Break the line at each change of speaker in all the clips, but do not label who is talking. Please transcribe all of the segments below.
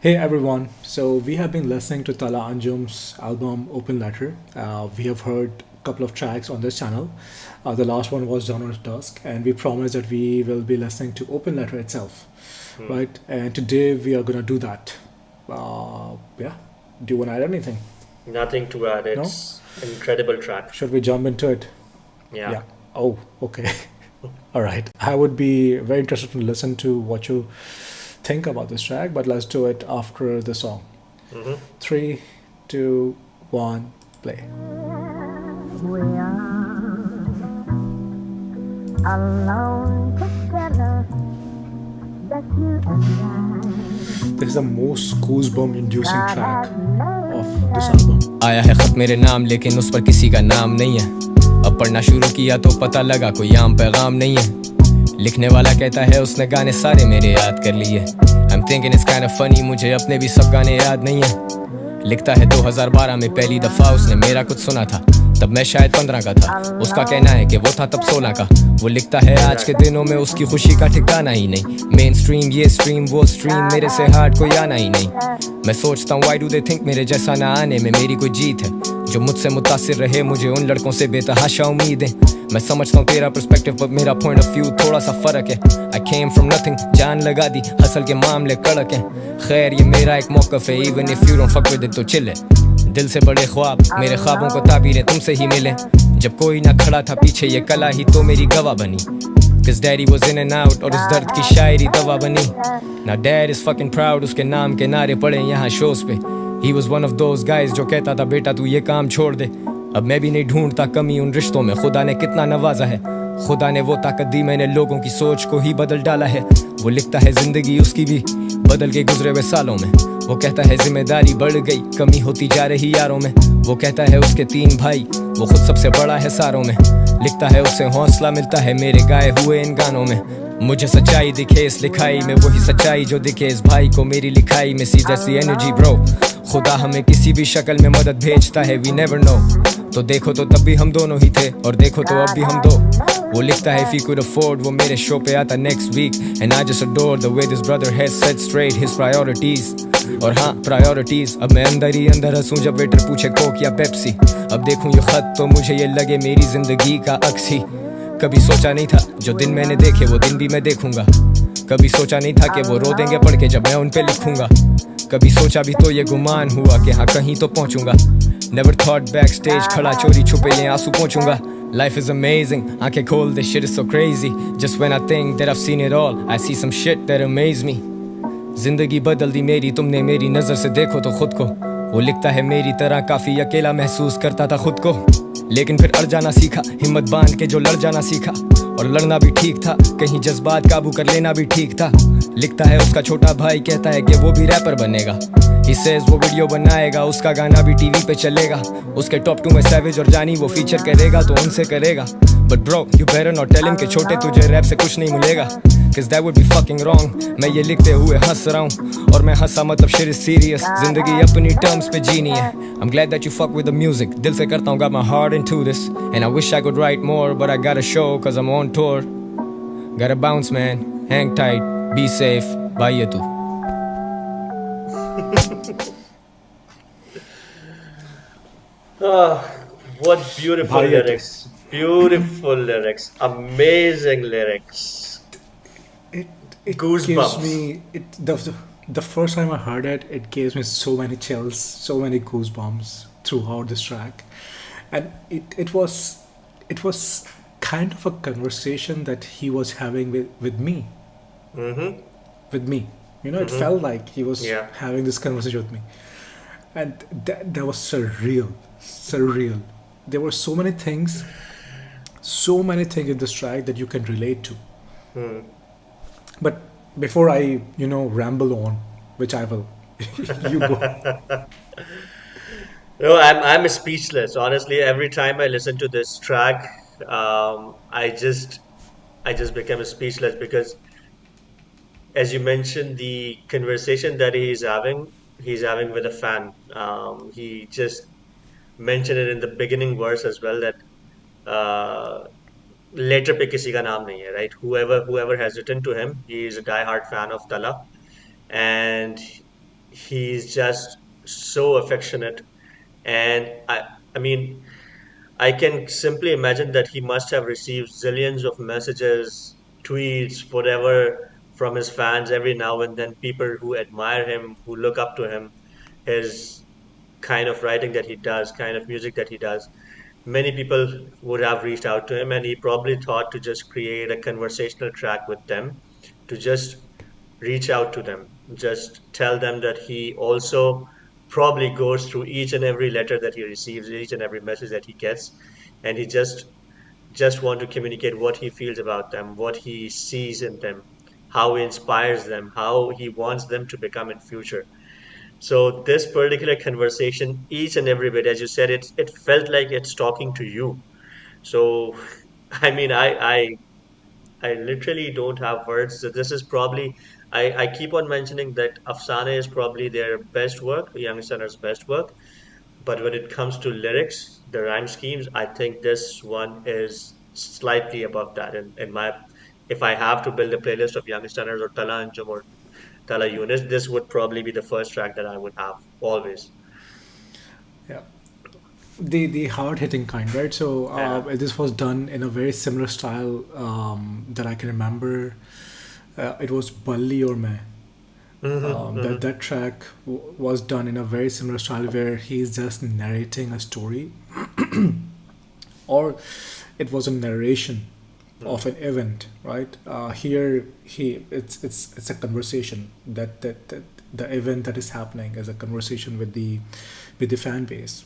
Hey everyone, so we have been listening to Talha Anjum's album Open Letter. We have heard a couple of tracks on this channel. The last one was Dawn of Dusk, and we promised that we will be listening to Open Letter itself,
Hmm.
right? And today we are gonna do that. Yeah, do you want to add anything?
Nothing to add.
No?
It's incredible track.
Should we jump into it?
Yeah.
Yeah. Oh, okay. All right. I would be very interested to listen to what you think about this track, but let's do it after the song.
Hmm.
Three, two, one, play.
We are alone together, just you and
This is the most goosebump
I.
inducing
God
track
has
of
made
this
us.
album.
आया है खत मेरे नाम लेकिन उस पर किसी का नाम नहीं है। अब पढ़ना शुरू किया तो पता लगा कोई आम पैगाम नहीं है। लिखने वाला कहता है उसने गाने सारे मेरे याद कर लिए। I'm thinking it's kind of funny, मुझे अपने भी सब गाने याद नहीं है। लिखता है 2012 में पहली दफा उसने मेरा कुछ सुना था, तब मैं शायद 15 का था। उसका कहना है कि वो था तब 16 का। वो लिखता है आज के दिनों में उसकी खुशी का ठिकाना ही नहीं। मेन स्ट्रीम ये स्ट्रीम वो स्ट्रीम, मेरे से हार्ड कोई आना ही नहीं। मैं सोचता हूँ why do they think मेरे जैसा ना आने में मेरी कोई जीत है। जो मुझसे मुतासिर रहे मुझे उन लड़कों से बेतहाशा उम्मीदें। मैं समझता हूँ तेरा पर्सपेक्टिव पर मेरा पॉइंट ऑफ व्यू थोड़ा सा फर्क है। I came from nothing, जान लगा दी, हसल के मामले कड़क हैं। खैर ये मेरा एक मौकफ है, even if you don't fuck with it तो chill है। दिल से बड़े ख्वाब, मेरे ख्वाबों को ताबीरें तुमसे ही मिले। जब कोई ना खड़ा था पीछे ये कला ही तो मेरी गवाह बनी। Cause daddy was in and out और उस दर्द की शायरी दवा बनी। Now dad is fucking proud, उसके नाम के नारे पड़े यहाँ शोज पे। He was one of those guys जो कहता था बेटा तू ये काम छोड़ दे। अब मैं भी नहीं ढूंढता कमी उन रिश्तों में, खुदा ने कितना नवाजा है। खुदा ने वो ताकत दी, मैंने लोगों की सोच को ही बदल डाला है। वो लिखता है जिंदगी उसकी भी बदल के गुजरे हुए सालों में। वो कहता है जिम्मेदारी बढ़ गई, कमी होती जा रही यारों में। वो कहता है उसके 3 भाई, वो खुद सबसे बड़ा है सारों में। लिखता है उससे हौसला मिलता है मेरे गाए हुए इन गानों में। मुझे सच्चाई दिखे इस लिखाई में, वही सच्चाई जो दिखे इस भाई को मेरी लिखाई में। सी जैसी एनर्जी ब्रो, खुदा हमें किसी भी शक्ल में मदद भेजता है, वी नेवर नो। तो देखो तो तब भी हम दोनों ही थे और देखो तो अब भी हम दो। वो लिखता है if he could afford, वो मेरे शो पे आता next week and I just adore the way this brother has set straight his priorities। और हाँ प्रायोरिटीज, अब मैं अंदर ही अंदर हंसूं जब वेटर पूछे कोक या पेप्सी। अब देखूं ये खत तो मुझे ये लगे मेरी जिंदगी का अक्स ही। कभी सोचा नहीं था जो दिन मैंने देखे वो दिन भी मैं देखूंगा। कभी सोचा नहीं था कि वो रो देंगे पढ़ के जब मैं उन पे लिखूंगा। कभी सोचा भी तो ये गुमान हुआ कि हाँ कहीं तो पहुंचूंगा। Never thought backstage खड़ा चोरी छुपे ये आंसू पहुंचूंगा। Life is amazing, आंखें खोल this shit is so crazy। Just when I think that I've seen it all, I see some shit that amaze me। जिंदगी बदल दी मेरी तुमने मेरी नजर से देखो तो खुद को। वो लिखता है मेरी तरह काफी अकेला महसूस करता था खुद को, लेकिन फिर अड़ जाना सीखा, हिम्मत बांध के जो लड़ जाना सीखा। और लड़ना भी ठीक था, कहीं जज्बात काबू कर लेना भी ठीक था। लिखता है उसका छोटा भाई कहता है कि वो भी रैपर बनेगा। He says वो वीडियो बनाएगा, उसका गाना भी टीवी पे चलेगा। उसके टॉप 2 में सैवेज और जानी वो फीचर करेगा तो उनसे करेगा। But bro you better not tell him कि छोटे तुझे रैप से कुछ नहीं मिलेगा, cause that would be fucking wrong। मैं ये लिखते हुए हंस रहा हूँ और मैं हंसा मतलब shit is serious। जिंदगी अपनी टर्म्स पे जीनी है। I'm glad that you fuck with the music, दिल से करता हूँ got my heart into this and I wish I could write more but I gotta show cause I'm on tour। Gotta bounce man, hang tight, be safe, bye ये तू।
Ah, what beautiful
भाई ये तो
lyrics. Beautiful lyrics. Amazing lyrics.
it gives
Goosebumps.
me the first time I heard it, it gives me so many chills, so many goosebumps throughout this track, and it was kind of a conversation that he was having with me,
Mm-hmm.
with me. It felt like he was
Yeah.
having this conversation with me, and that was surreal, surreal. There were so many things in this track that you can relate to.
Hmm.
But before I, ramble on, which I will, you go.
No, I'm speechless. Honestly, every time I listen to this track, I just become speechless because, as you mentioned, the conversation that he's having with a fan. He just mentioned it in the beginning verse as well that uh, letter पे किसी का नाम नहीं है, right? Whoever has written to him, he is a die-hard fan of Tala, and He's just so affectionate, and I mean, I can simply imagine that he must have received zillions of messages, tweets, whatever from his fans every now and then, people who admire him, who look up to him, his kind of writing that he does, kind of music that he does. Many people would have reached out to him, and he probably thought to just create a conversational track with them, to just reach out to them, just tell them that he also probably goes through each and every letter that he receives, each and every message that he gets, and he just want to communicate what he feels about them, what he sees in them, how he inspires them, how he wants them to become in future. So this particular conversation, each and every bit, as you said, it felt like it's talking to you. So I mean, I literally don't have words. So this is probably, I keep on mentioning that Afsane is probably their best work, Young Center's best work. But when it comes to lyrics, the rhyme schemes, I think this one is slightly above that. In my, if I have to build a playlist of Young Stunners or Tala Anjum or Tala Yunus, this would probably be the first track that I would have always.
Yeah, the hard hitting kind, right? So
Yeah.
this was done in a very similar style that I can remember. It was Balli or Main.
Hmm.
That track was done in a very similar style where he's just narrating a story, or it was a narration of an event, right? Here, it's a conversation that the event that is happening is a conversation with the fan base.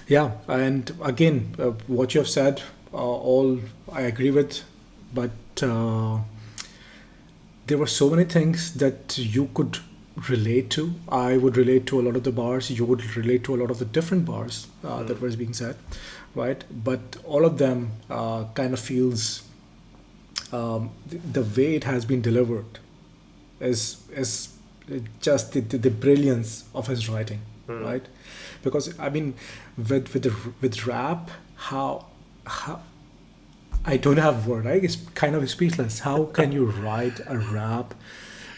Yeah, and again, what you have said, all I agree with, but. There were so many things that you could relate to. I would relate to a lot of the bars. You would relate to a lot of the different bars that was being said, right? But all of them kind of feels the way it has been delivered is just the brilliance of his writing,
Hmm.
right? Because I mean, with rap, how I don't have word. Right? It's kind of speechless. How can you write a rap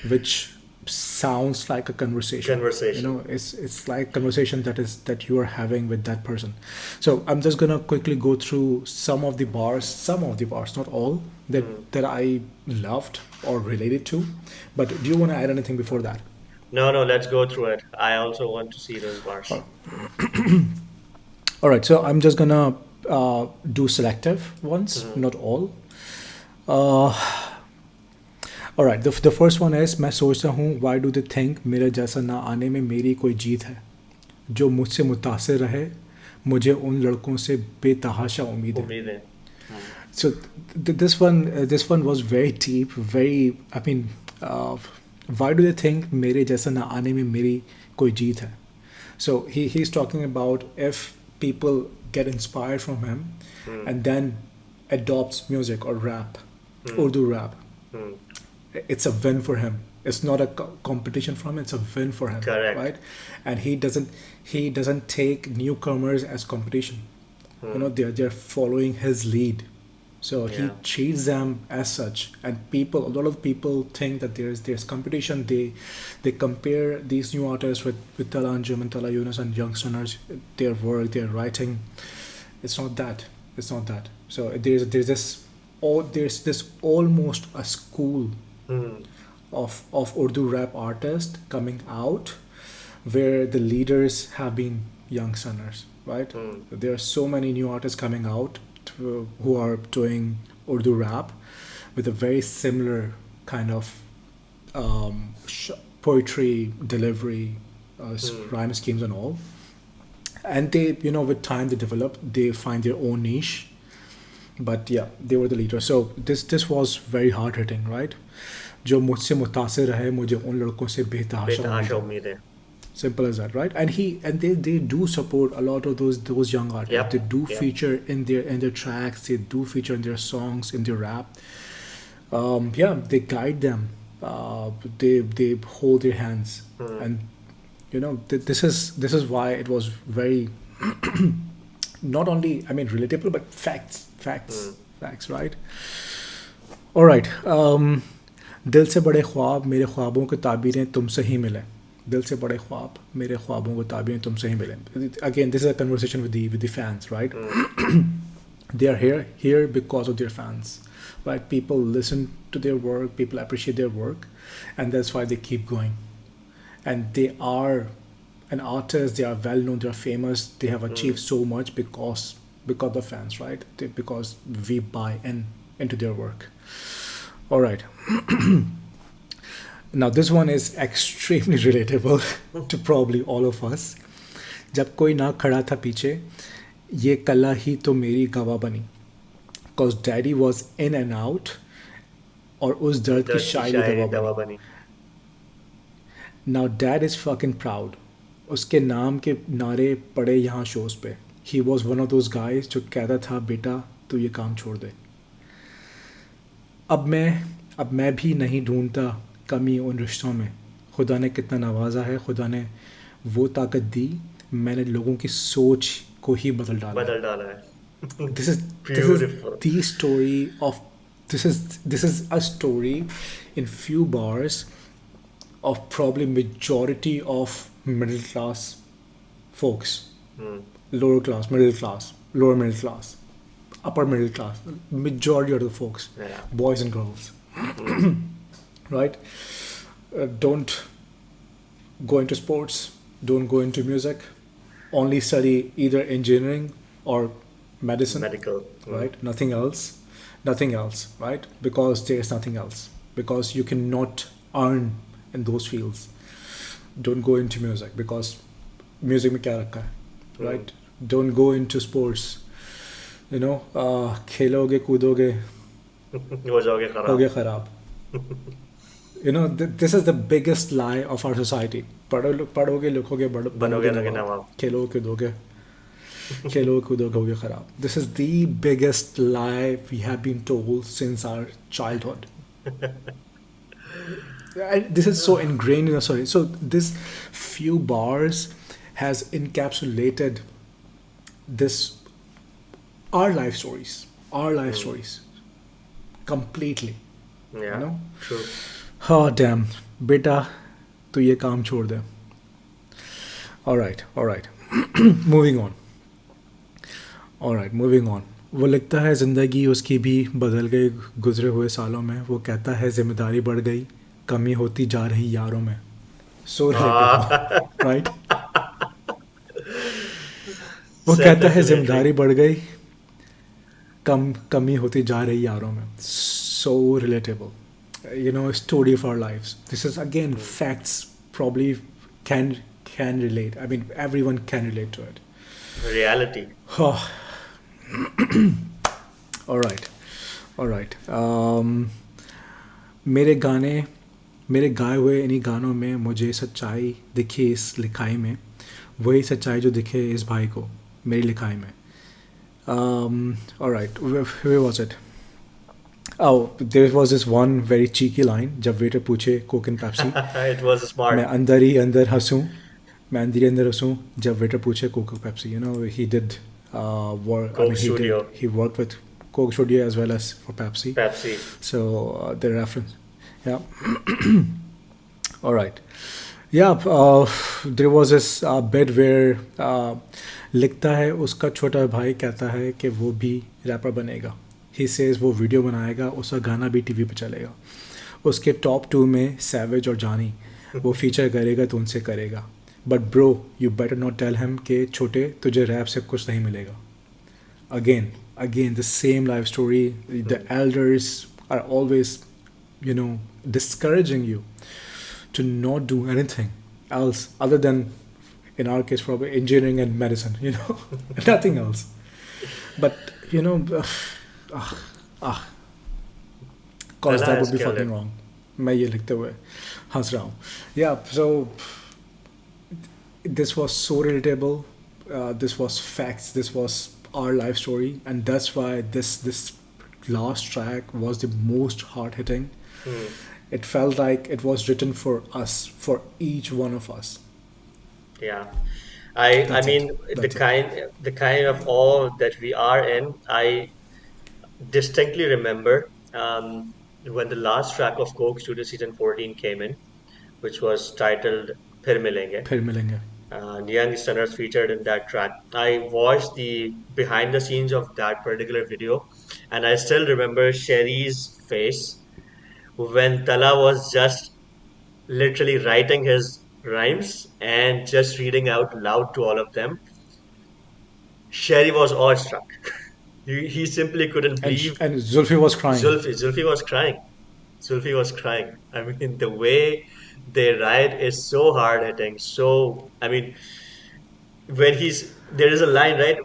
which sounds like a conversation? You
Conversation.
know, it's like conversation that you are having with that person. So I'm just gonna quickly go through some of the bars, not all
Hmm.
that I loved or related to. But do you want to add anything before that?
No, no, let's go through it. I also want to see those bars.
All right. So I'm just gonna do selective ones,
Hmm.
not all. Alright, the first one is मैं सोचता हूँ why do they think मेरे जैसा ना आने में मेरी कोई जीत है जो मुझसे मुतासिर रहे मुझे उन लड़कों से बेतहाशा उम्मीद है.
Umair. Hmm.
So this one was very deep, very I mean uh, why do they think मेरे जैसा ना आने में मेरी कोई जीत है. So he's talking about if people get inspired from him
Hmm.
and then adopts music or rap,
Hmm.
Urdu rap,
Hmm.
it's a win for him. It's not a competition for him. It's a win for him,
Correct.
right? And he doesn't take newcomers as competition. You
Hmm.
know, they're following his lead. So he
Yeah.
treats them as such. And people, a lot of people think that there's competition. They compare these new artists with Talha Anjum and Talha Yunus and youngsters, their work, their writing. It's not that. It's not that. So there's this almost a school
Hmm.
of Urdu rap artists coming out where the leaders have been young singers, right?
Hmm.
There are so many new artists coming out who are doing Urdu rap with a very similar kind of poetry delivery,
Hmm.
rhyme schemes and all. And they, you know, with time they develop, they find their own niche. But yeah, they were the leader. So this was very hard hitting, right? जो मुझसे मुतासिर रहे मुझे उन लड़कों से बेतहाशा उम्मीद
बेतहाशा
है.
उम्मीद है.
Simple as that, right? And they do support a lot of those young artists. They
Yep.
do
Yep.
feature in their tracks. They do feature in their songs, in their rap. Yeah, they guide them. They hold their hands,
Hmm.
and you know this is why it was very not only I mean relatable but
Hmm.
facts, right? All right. दिल से बड़े ख्वाब मेरे ख्वाबों की ताबीरें तुमसे ही मिले. दिल से बड़े ख्वाब मेरे ख्वाबों को ताबियें तुमसे ही मिले. Again, this is a conversation with the fans, right?
Mm.
They are here because of their fans, right? People listen to their work, people appreciate their work, and that's why they keep going. And they are an artist, they are well known, they are famous, they have achieved
Mm.
so much because of fans, right? Because we buy into their work. All right. Now this one is extremely relatable to probably all of us. जब कोई ना खड़ा था पीछे ये कला ही तो मेरी गवाह बनी. Cause daddy was in and out और उस दर्द की
दर्द की
शायरी
शायरी
दवा
दवा
बनी.
बनी.
Now dad is fucking proud. उसके नाम के नारे पड़े यहाँ शोज पे. He was one of those guys जो कहता था बेटा तू ये काम छोड़ दे. अब मैं भी नहीं ढूंढता कमी उन रिश्तों में. खुदा ने कितना नवाजा है, खुदा ने वो ताकत दी, मैंने लोगों की सोच को ही बदल डाला है.
बदल डाला है.
This is
Beautiful.
the story of this is a story in few bars of probably majority of middle class folks,
Mm.
lower class, middle class, lower middle class, upper middle class, majority of the folks,
Yeah.
boys and girls,
Mm.
right? Don't go into sports, don't go into music, only study either engineering or medicine,
Medical. Mm.
right? Nothing else, right? Because there's nothing else, because you cannot earn in those fields. Don't go into music because music में क्या रखा है, right? Don't go into sports, खेलोगे कूदोगे
हो जाओगे
होगे
खराब.
खराब. This is the biggest lie of our society. पढ़ोगे लिखोगे
बनोगे
बनोगे
नगे
नवाब,
नवाब.
खेलोगे कूदोगे होगे खराब. This is the biggest lie we have been told since our childhood. And this is so ingrained in us. Sorry. So this few bars has encapsulated this our life stories completely.
Yeah.
know?
True.
Oh damn, बेटा तू ये काम छोड़ दे. All right. moving on. वो लिखता है ज़िंदगी उसकी भी बदल गई गुजरे हुए सालों में. वो कहता है जिम्मेदारी बढ़ गई कमी होती जा रही यारों में. So relatable, right? वो कहता है
Self-explanatory.
जिम्मेदारी बढ़ गई कमी होती जा रही यारों में. So relatable. Story of our lives. This is again facts. Probably can relate. I mean, everyone can relate to it.
Reality.
Oh. All right. मेरे गाए हुए इन्हीं गानों में मुझे सच्चाई दिखी इस लिखाई में. वही सच्चाई जो दिखे इस भाई को मेरी लिखाई में. All right. Where was it? Oh, there was this one very cheeky line जब वेटर पूछे Coke and Pepsi.
It was smart.
मैं अंदर ही अंदर हंसूं जब वेटर पूछे कोक और Pepsi. He did work.
Coke Studio.
He worked with Coke Studio as well as for Pepsi.
Pepsi.
So the reference, yeah. All right, yeah. There was this bit where लिखता है उसका छोटा भाई कहता है कि वो भी रैपर बनेगा. He says वो वीडियो बनाएगा, उसका गाना भी टीवी पे चलेगा. उसके टॉप 2 में सैवेज और जानी वो फीचर करेगा तो उनसे करेगा. But bro you better not tell him कि छोटे तुझे रैप से कुछ नहीं मिलेगा. Again the same life story. The elders are always discouraging you to not do anything else other than, in our case, probably engineering and medicine. Nothing else. But cause that would be fucking wrong. मैं ये लिखते हुए हंस रहा हूँ. Yeah, so this was so relatable. This was facts. This was our life story, and that's why this last track was the most hard hitting. It felt like it was written for us, for each one of us.
Yeah. I
That's
mean
it.
the
That's it.
kind of awe that we are in. I distinctly remember when the last track of Coke Studio Season 14 came in, which was titled फिर मिलेंगे.
फिर मिलेंगे.
And young sinners featured in that track. I watched the behind the scenes of that particular video, and I still remember Sherry's face when Tala was just literally writing his rhymes and just reading out loud to all of them. Sherry was awestruck. He simply couldn't believe.
And Zulfi was crying.
Zulfi was crying. Zulfi was crying. I mean, the way they write is so hard hitting. So, I mean, when there is a line, right?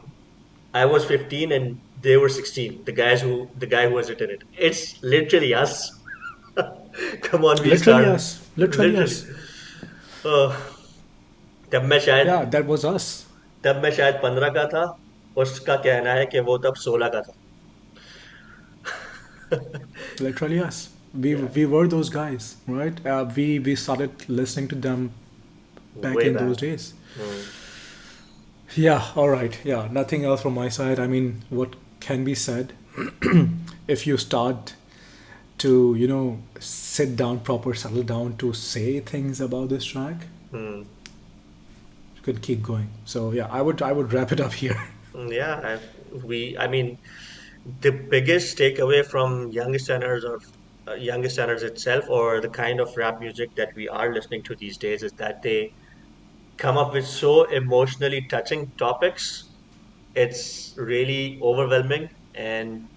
I was 15 and they were 16. The guy who has written it. It's literally us. Come on, we
Literally
start
us. Literally
literally.
us.
Uh, तब मैं शायद
Yeah, that was us.
तब मैं शायद 15 का था. उसका कहना है कि वो तब 16 का था.
Literally us.
Yeah,
We were those guys, right? We started listening to them back
way
in
back.
those days.
Hmm.
Yeah, all right. Yeah, nothing else from my side. I mean, what can be said if you start to, sit down proper, settle down to say things about this track,
Hmm.
you could keep going. So yeah, I would wrap it up here.
Yeah, I mean, the biggest takeaway from youngest standards itself, or the kind of rap music that we are listening to these days, is that they come up with so emotionally touching topics. It's really overwhelming, and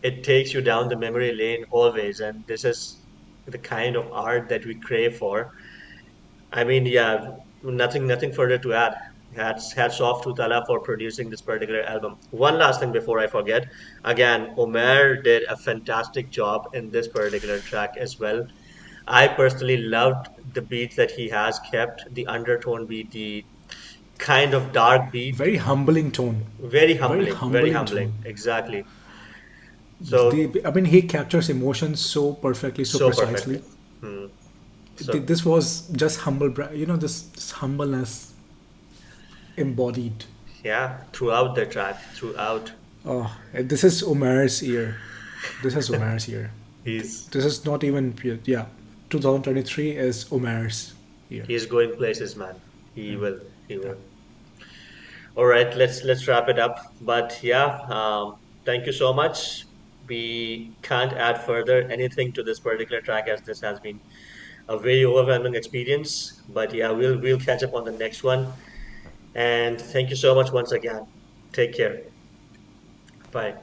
it takes you down the memory lane always. And this is the kind of art that we crave for. I mean, yeah, nothing further to add. Hats off to Tala for producing this particular album. One last thing before I forget. Again, Umair did a fantastic job in this particular track as well. I personally loved the beats that he has kept, the undertone beat, the kind of dark beat.
Very humbling tone.
Very
Very
humbling, very
humbling
humbling.
tone.
Exactly. So,
I mean, he captures emotions so perfectly, so
so perfectly.
precisely.
Hmm. So,
This was just humble, this humbleness embodied.
yeah, throughout the track, throughout,
Oh, this is Umair's year. This is Umair's year.
he's
This is not even, yeah, 2023 is Umair's year.
he's going places, man. He will. He
Yeah.
will. All right, let's wrap it up. But yeah, thank you so much. We can't add further anything to this particular track, as this has been a very overwhelming experience. But yeah, we'll catch up on the next one. And thank you so much once again. Take care. Bye.